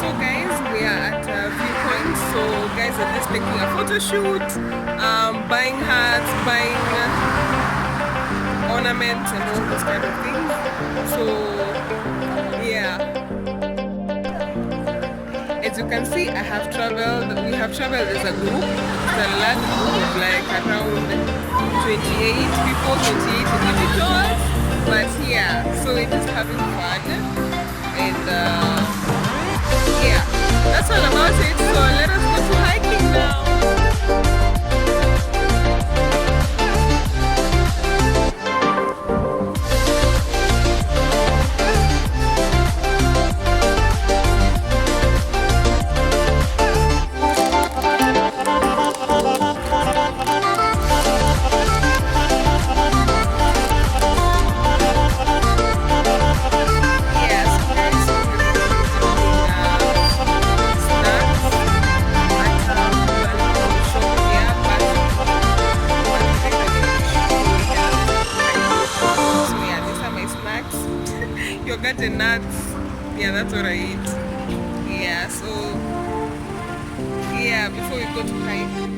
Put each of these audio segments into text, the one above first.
So guys, we are at a viewpoint. So guys are just taking a photo shoot, buying hats, buying ornaments and all those kind of things. So yeah, as you can see, we have traveled as a group. It's a large group of like around 28 people, 28 individuals. But yeah, so we're just having fun and yeah, that's all about it. So let us go to hiking now. Yogurt and nuts. Yeah, that's what I eat. Yeah, so yeah, before we go to hike.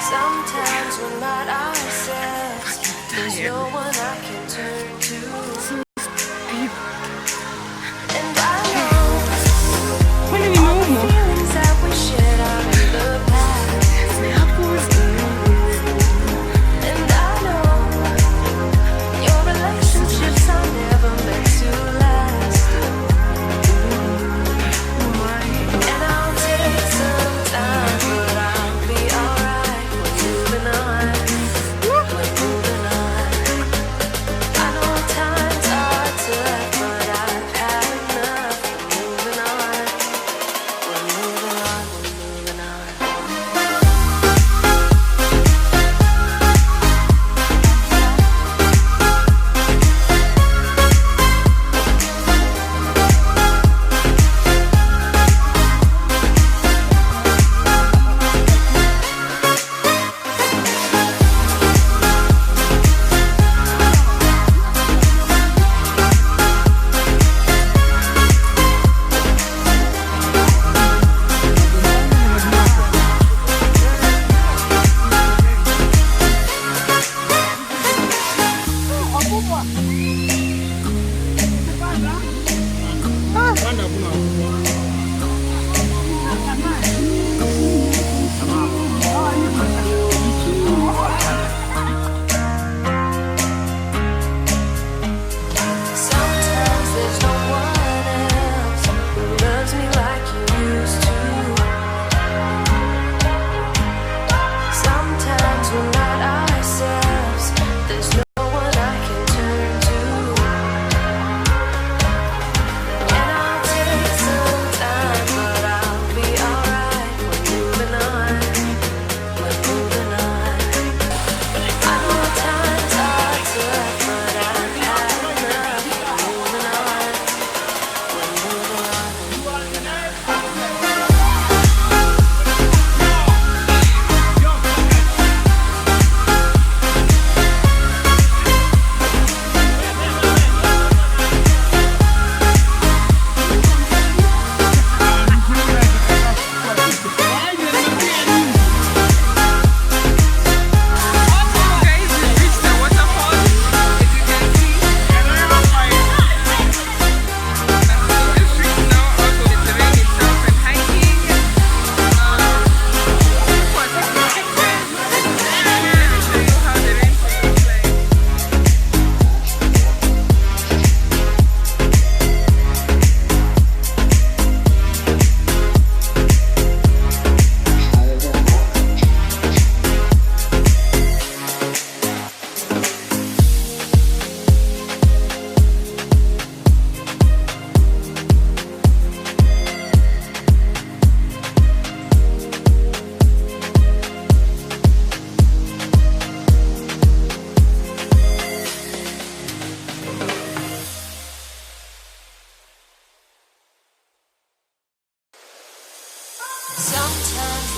Sometimes we're not ourselves. There's no one I can turn to. And I know all the feelings that we shared are in the past. And I know your relationships are never meant to last. And I'll take some time, but I'll be alright. We're moving on. We're moving on. I know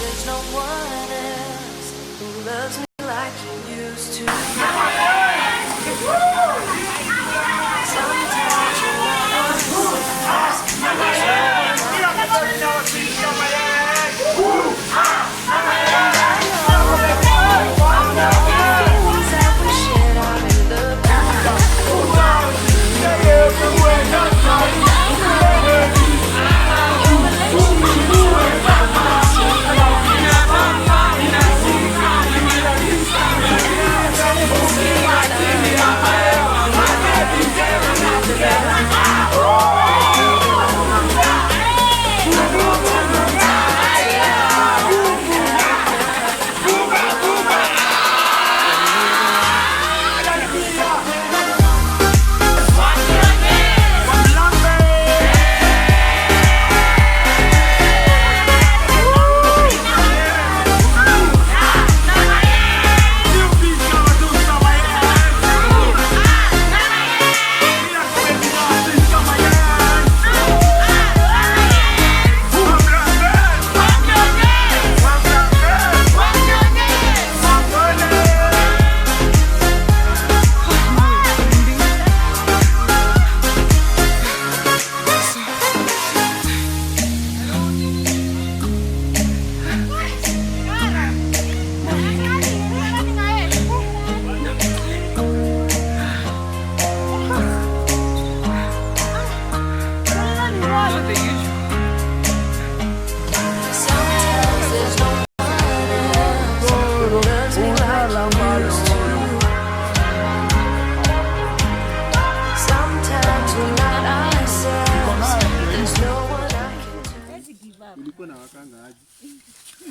there's no one else who loves me like you used to. Sometimes you're not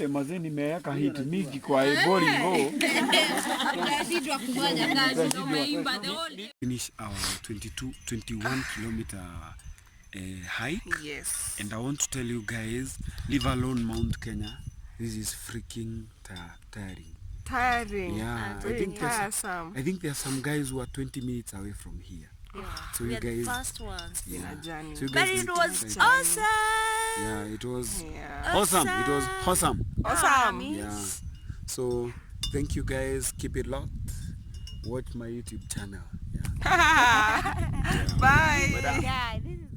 Mazee nimeweka hit mingi kwa bolingo. Finish our 21 kilometer hike. Yes. And I want to tell you guys, leave alone Mount Kenya. This is freaking tiring. Tiring. Yeah, I think there are some guys who are 20 minutes away from here. Yeah. So you guys, the first ones. Yeah. Journey. So you But guys it was excited. awesome. Yeah, it was Yeah. awesome. It was awesome. Awesome. Yeah. So thank you guys. Keep it locked. Watch my YouTube channel. Yeah. Bye. Yeah, this is